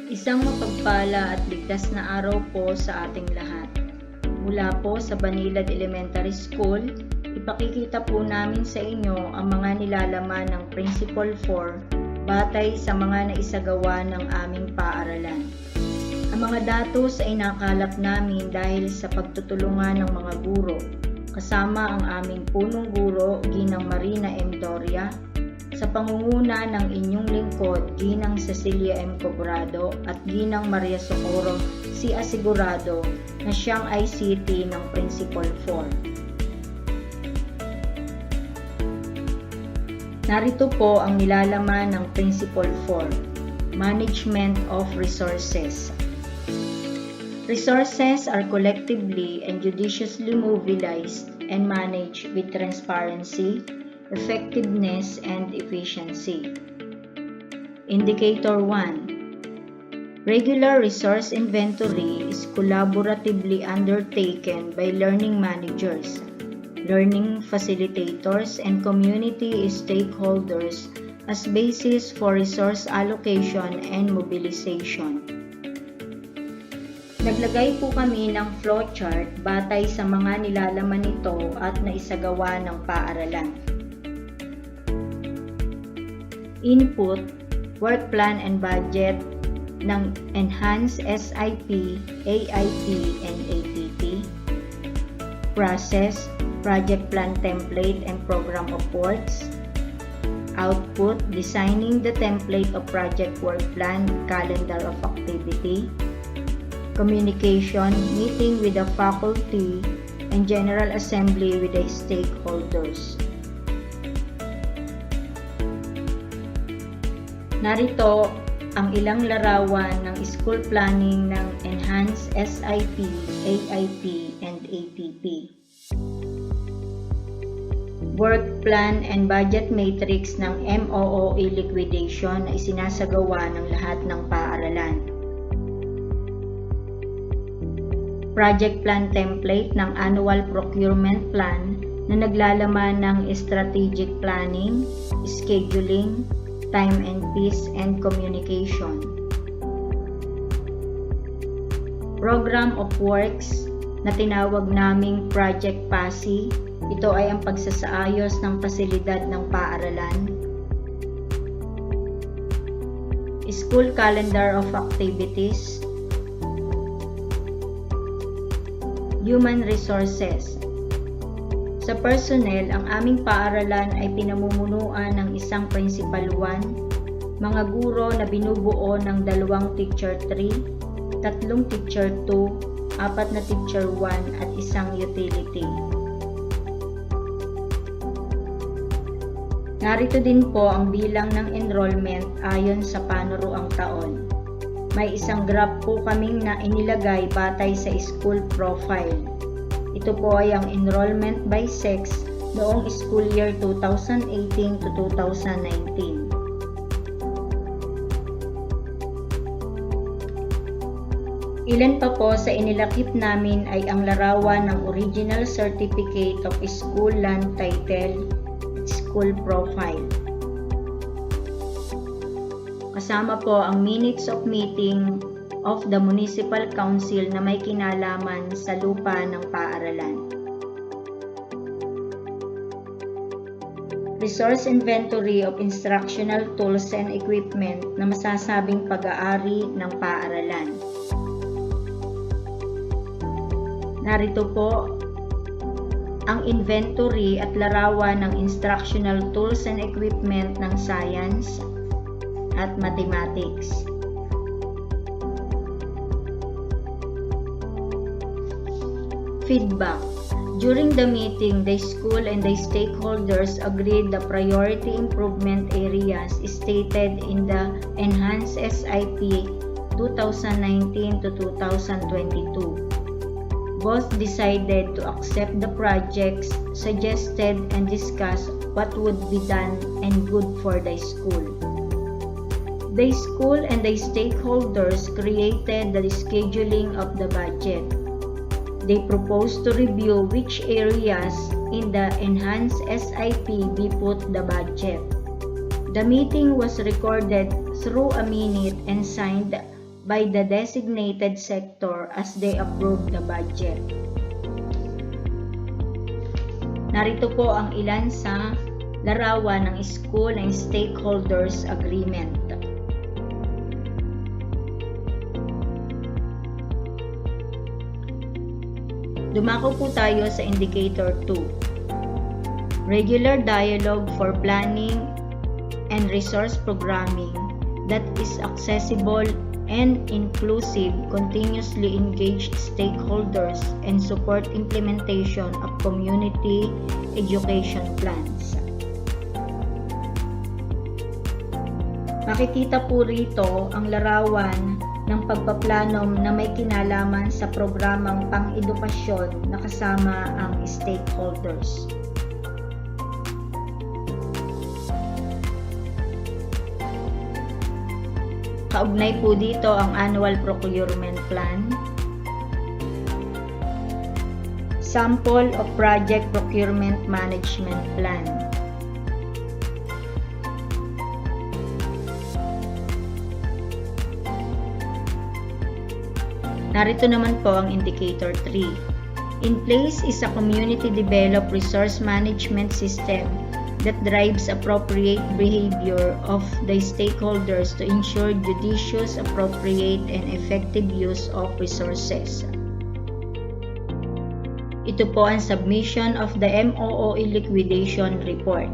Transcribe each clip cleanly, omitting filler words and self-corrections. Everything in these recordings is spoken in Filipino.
Isang mapagpala at ligtas na araw po sa ating lahat. Mula po sa Banilad Elementary School, ipakikita po namin sa inyo ang mga nilalaman ng Principle 4 batay sa mga naisagawa ng aming paaralan. Ang mga datos ay nakalap namin dahil sa pagtutulungan ng mga guro, kasama ang aming punong guro, Ginang Marina M. Doria, sa pangunguna ng inyong lingkod, Ginang Cecilia M. Cobrado at Ginang Maria Socorro C. Asigurado na siyang ICT ng Principle 4. Narito po ang nilalaman ng Principle 4, Management of Resources. Resources are collectively and judiciously mobilized and managed with transparency, effectiveness, and efficiency. Indicator 1. Regular resource inventory is collaboratively undertaken by learning managers, learning facilitators, and community stakeholders as basis for resource allocation and mobilization. Naglagay po kami ng flowchart batay sa mga nilalaman nito at naisagawa ng paaralan. Input, work plan and budget ng Enhanced SIP, AIP, and APP. Process, project plan template and program of works. Output, designing the template of project work plan, calendar of activity. Communication, meeting with the faculty and General Assembly with the stakeholders. Narito ang ilang larawan ng school planning ng Enhanced SIP, AIP, and APP. Work plan and budget matrix ng MOOE liquidation na isinasagawa ng lahat ng paaralan. Project plan template ng annual procurement plan na naglalaman ng strategic planning, scheduling, time and peace, and communication. Program of works na tinawag naming Project PASI, ito ay ang pagsasaayos ng pasilidad ng paaralan. School calendar of activities. Human resources. Sa personnel, ang aming paaralan ay pinamumunuan ng isang Principal 1, mga guro na binubuo ng 2 Teacher 3, 3 Teacher 2, 4 na Teacher 1 at isang utility. Narito din po ang bilang ng enrollment ayon sa panuruang taon. May isang graph po kaming na inilagay batay sa school profile. Ito po ay ang enrollment by sex noong school year 2018 to 2019. Ilan pa po sa inilakip namin ay ang larawan ng original certificate of school land title at school profile. Kasama po ang minutes of meeting of the Municipal Council na may kinalaman sa lupa ng paaralan. Resource inventory of instructional tools and equipment na masasabing pag-aari ng paaralan. Narito po ang inventory at larawan ng instructional tools and equipment ng science at mathematics. Feedback. During the meeting, the school and the stakeholders agreed the priority improvement areas stated in the Enhanced SIP 2019 to 2022. Both decided to accept the projects suggested and discuss what would be done and good for the school. The school and the stakeholders created the scheduling of the budget. They proposed to review which areas in the Enhanced SIP be put the budget. The meeting was recorded through a minute and signed by the designated sector as they approve the budget. Narito po ang ilan sa larawan ng School and Stakeholders Agreement. Dumako po tayo sa Indicator 2. Regular dialogue for planning and resource programming that is accessible and inclusive, continuously engage stakeholders and support implementation of community education plans. Makikita po rito ang larawan ng pagpaplano na may kinalaman sa programang pang-edukasyon na kasama ang stakeholders. Kaugnay po dito ang Annual Procurement Plan, Sample of Project Procurement Management Plan. Narito naman po ang Indicator 3. In place is a community-developed resource management system that drives appropriate behavior of the stakeholders to ensure judicious, appropriate, and effective use of resources. Ito po ang submission of the MOOE liquidation report.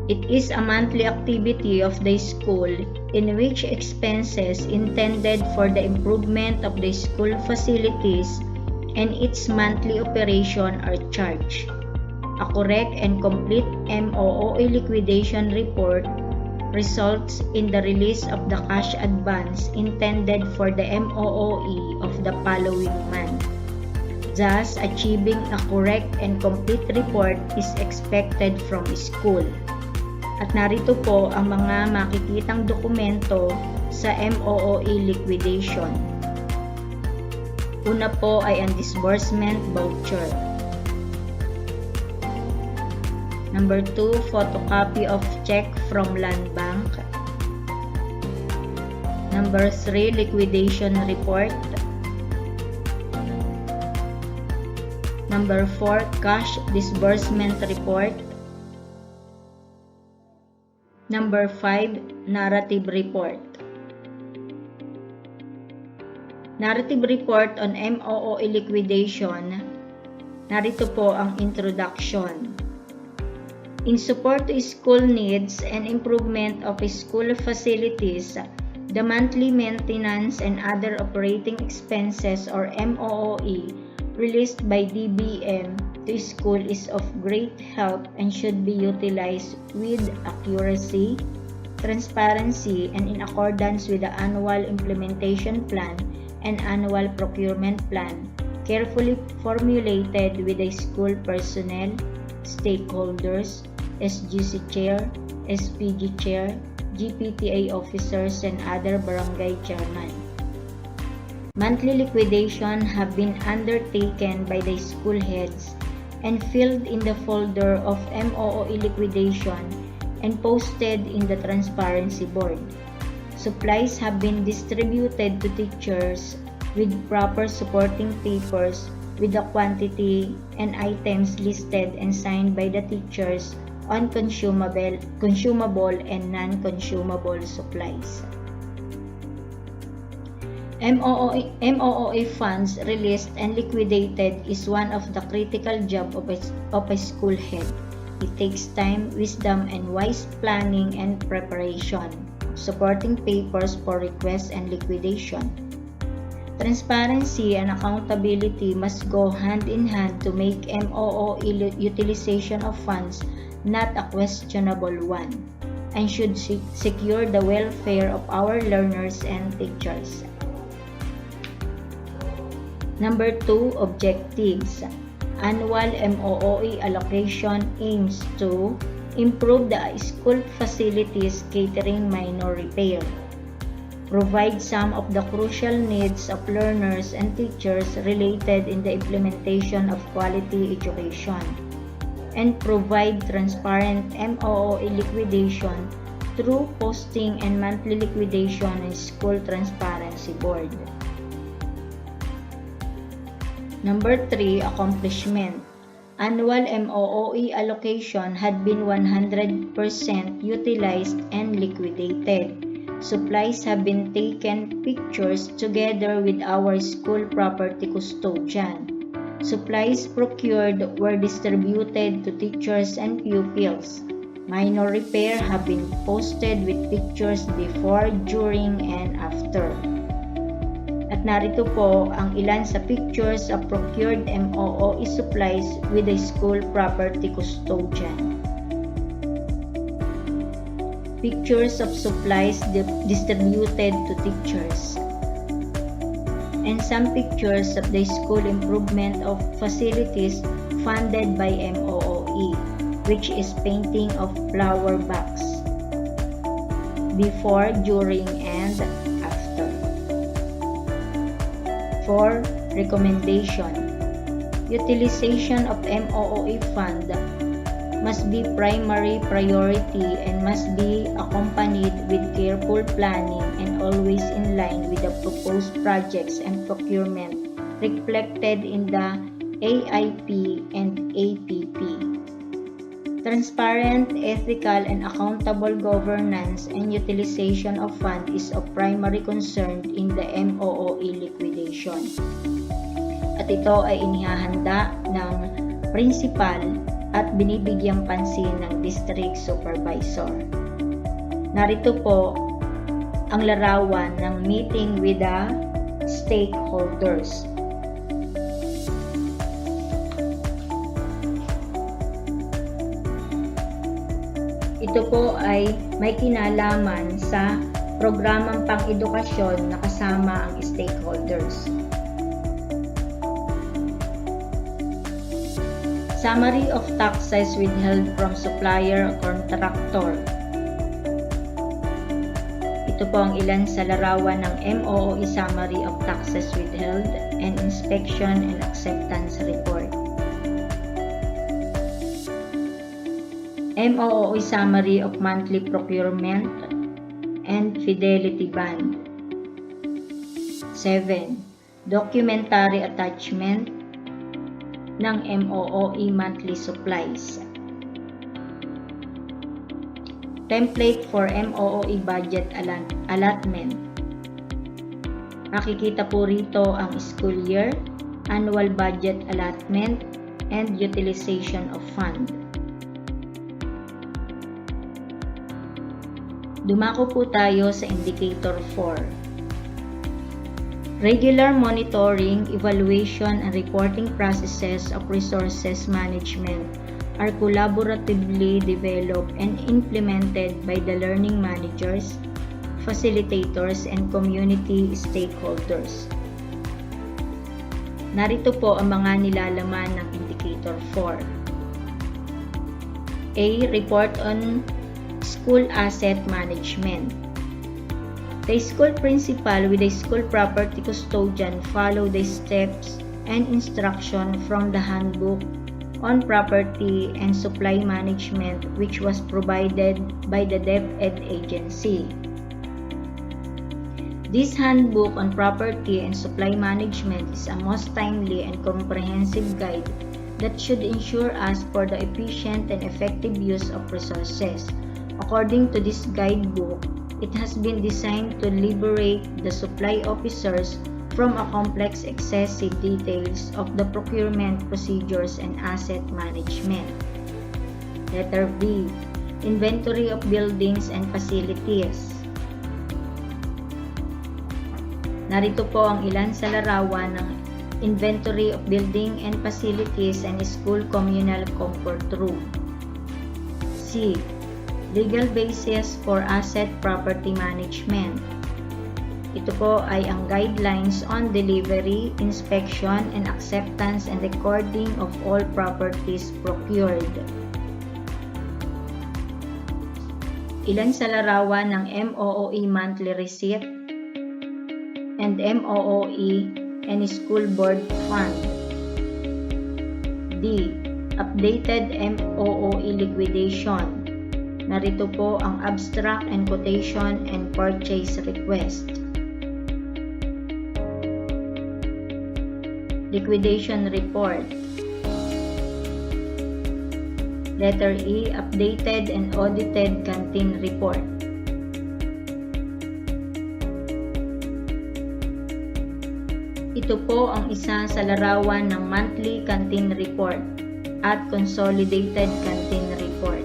It is a monthly activity of the school in which expenses intended for the improvement of the school facilities and its monthly operation are charged. A correct and complete MOOE liquidation report results in the release of the cash advance intended for the MOOE of the following month. Thus, achieving a correct and complete report is expected from school. At narito po ang mga makikitang dokumento sa MOOE liquidation. Una po ay ang disbursement voucher. Number 2, photocopy of check from Land Bank. Number 3, liquidation report. Number 4, cash disbursement report. Number 5, narrative report. Narrative report on MOOE liquidation. Narito po ang introduction. In support to school needs and improvement of school facilities, the monthly maintenance and other operating expenses or MOOE released by DBM to school is of great help and should be utilized with accuracy, transparency, and in accordance with the annual implementation plan and annual procurement plan, carefully formulated with the school personnel, stakeholders, SGC chair, SPG chair, GPTA officers, and other barangay chairman. Monthly liquidation have been undertaken by the school heads and filled in the folder of MOOE liquidation and posted in the transparency board. Supplies have been distributed to teachers with proper supporting papers with the quantity and items listed and signed by the teachers on consumable and non-consumable supplies. MOOE funds released and liquidated is one of the critical job of a school head. It takes time, wisdom, and wise planning and preparation. Supporting papers for request and liquidation. Transparency and accountability must go hand in hand to make MOOE utilization of funds not a questionable one, and should secure the welfare of our learners and teachers. Number 2, objectives. Annual MOOE allocation aims to improve the school facilities catering minor repair, provide some of the crucial needs of learners and teachers related in the implementation of quality education, and provide transparent MOOE liquidation to through posting and monthly liquidation ng School Transparency Board. Number 3, accomplishment. Annual MOOE allocation had been 100% utilized and liquidated. Supplies have been taken pictures together with our school property custodian. Supplies procured were distributed to teachers and pupils. Minor repair have been posted with pictures before, during, and after. At narito po ang ilan sa pictures of procured MOOE supplies with the school property custodian. Pictures of supplies distributed to teachers. And some pictures of the school improvement of facilities funded by MOOE, which is painting of flower box. Before, during, and after. 4. Recommendation. Utilization of MOOE fund must be primary priority and must be accompanied with careful planning and always in line with the proposed projects and procurement reflected in the AIP and APP. Transparent, ethical, and accountable governance and utilization of fund is of primary concern in the MOOE liquidation. At ito ay inihahanda ng principal at binibigyang pansin ng district supervisor. Narito po ang larawan ng meeting with the stakeholders. Ito po ay may kinalaman sa programang pang-edukasyon na kasama ang stakeholders. Summary of taxes withheld from supplier or contractor. Ito po ang ilan sa larawan ng MOOE Summary of Taxes Withheld and Inspection and Acceptance Report. MOOE Summary of Monthly Procurement and Fidelity Bond. 7. Documentary Attachment ng MOOE Monthly Supplies. Template for MOOE Budget Allotment. Makikita po rito ang school year, annual budget allotment, and utilization of fund. Dumako po tayo sa Indicator 4. Regular monitoring, evaluation, and reporting processes of resources management are collaboratively developed and implemented by the learning managers, facilitators, and community stakeholders. Narito po ang mga nilalaman ng Indicator 4. A. Report on School Asset Management. The school principal with the school property custodian follow the steps and instruction from the handbook on property and supply management which was provided by the DepEd agency. This handbook on property and supply management is a most timely and comprehensive guide that should ensure us for the efficient and effective use of resources. According to this guidebook, it has been designed to liberate the supply officers from a complex excessive details of the procurement procedures and asset management. Letter B. Inventory of buildings and facilities. Narito po ang ilan sa larawan ng inventory of building and facilities and school communal comfort room. C. Legal basis for asset property management. Ito po ay ang guidelines on delivery, inspection, and acceptance and recording of all properties procured. Ilan sa larawan ng MOOE monthly receipt and MOOE and school board fund. D. Updated MOOE liquidation. Narito po ang abstract and quotation and purchase request. Liquidation report. Letter E, updated and audited canteen report. Ito po ang isa sa larawan ng monthly canteen report at consolidated canteen report.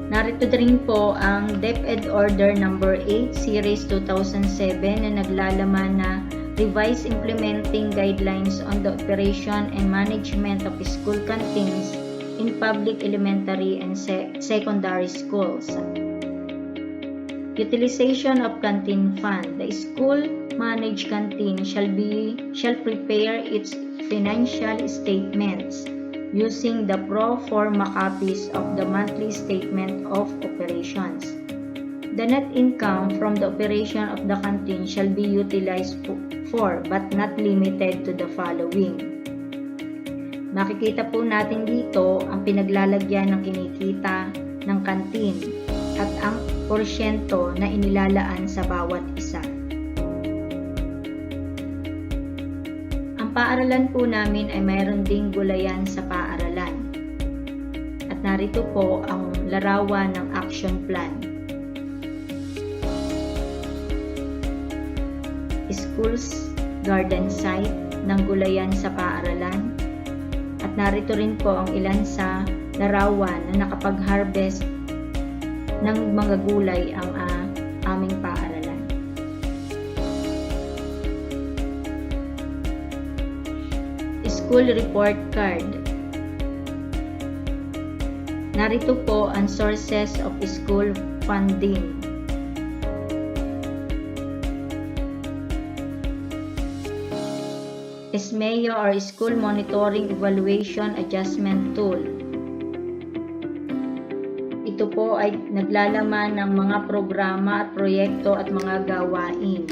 Narito rin po ang DepEd Order No. 8 Series 2007 na naglalaman na Revised Implementing Guidelines on the Operation and Management of School Canteens in Public Elementary and Secondary Schools. Utilization of Canteen Fund. The school-managed canteen shall prepare its financial statements using the pro forma copies of the monthly statement of operations. The net income from the operation of the canteen shall be utilized for but not limited to the following. Makikita po natin dito ang pinaglalagyan ng kinikita ng canteen at ang porsyento na inilalaan sa bawat isa. Ang paaralan po namin ay mayroon ding gulayan sa paaralan. At narito po ang larawan ng action plan. Schools garden site ng gulayan sa paaralan. At narito rin po ang ilan sa larawan na nakapag-harvest ng mga gulay ang aming paaralan. School report card. Narito po ang sources of school funding. SMEO or School Monitoring Evaluation Adjustment Tool. Ito po ay naglalaman ng mga programa at proyekto at mga gawain.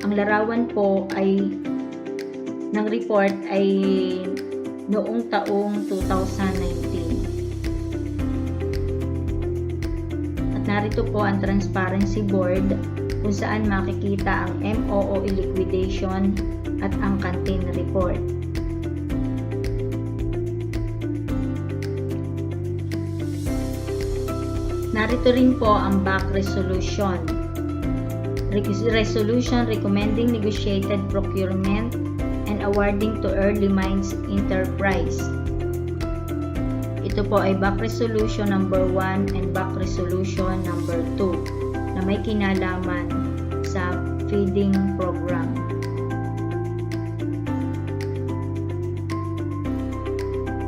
Ang larawan po ay ng report ay noong taong 2019. At narito po ang Transparency Board kung saan makikita ang MOO liquidation at ang canteen report. Narito rin po ang back resolution. Resolution recommending negotiated procurement and awarding to Early Minds Enterprise. Ito po ay back resolution number 1 and back resolution number 2 na may kinalaman sa feeding program.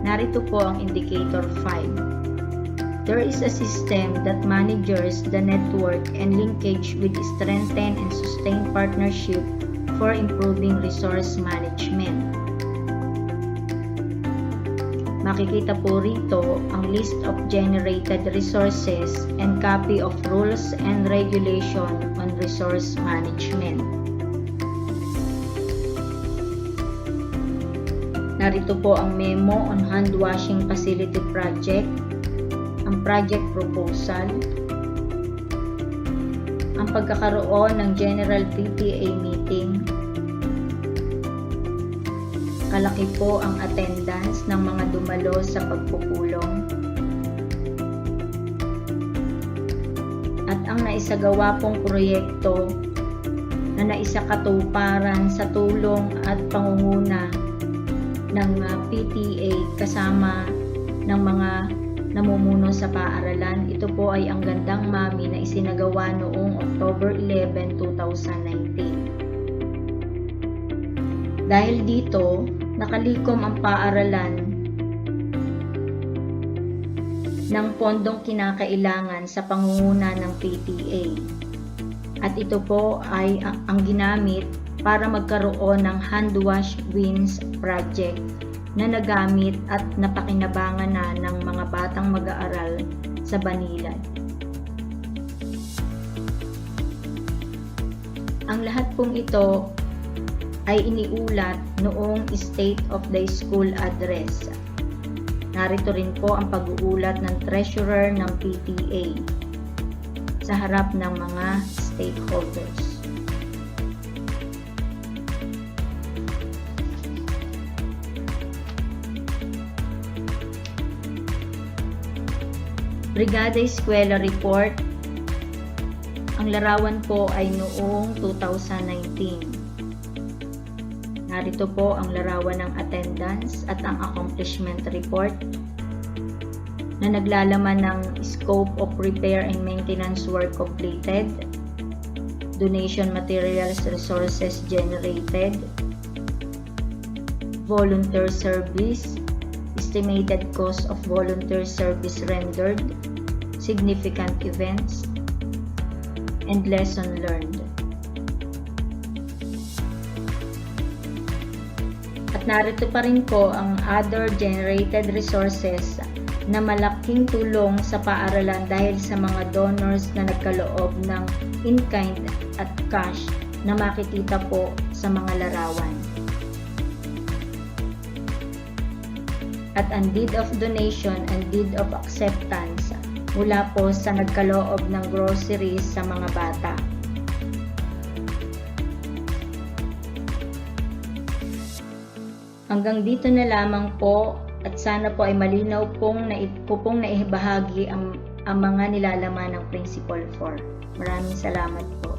Narito po ang indicator 5. There is a system that manages the network and linkage with strengthened and sustained partnership for improving resource management. Makikita po rito ang list of generated resources and copy of rules and regulation on resource management. Narito po ang memo on hand washing facility project, ang project proposal, ang pagkakaroon ng general PTA meeting, kalaki po ang attendance ng mga dumalo sa pagpupulong, at ang naisagawa pong proyekto na naisakatuparan sa tulong at pangunguna ng PTA kasama ng mga namumuno sa paaralan. Ito po ay ang Gandang Mami na isinagawa noong October 11, 2019. Dahil dito, nakalikom ang paaralan ng pondong kinakailangan sa pangunguna ng PTA. At ito po ay ang ginamit para magkaroon ng hand wash wins project na nagamit at napakinabangan na ng mga batang mag-aaral sa Banilad. Ang lahat pong ito ay iniulat noong State of the School Address Narito rin po ang pag-uulat ng treasurer ng PTA sa harap ng mga stakeholders. Brigada Eskwela Report. Ang larawan po ay noong 2019. Narito po ang larawan ng attendance at ang accomplishment report na naglalaman ng scope of repair and maintenance work completed, donation materials resources generated, volunteer service, estimated cost of volunteer service rendered, significant events, and lesson learned. At narito pa rin po ang other generated resources na malaking tulong sa paaralan dahil sa mga donors na nagkaloob ng in-kind at cash na makikita po sa mga larawan. At ang deed of donation and deed of acceptance mula po sa nagkaloob ng groceries sa mga bata. Hanggang dito na lamang po at sana po ay malinaw pong naibahagi ang mga nilalaman ng Principle 4. Maraming salamat po.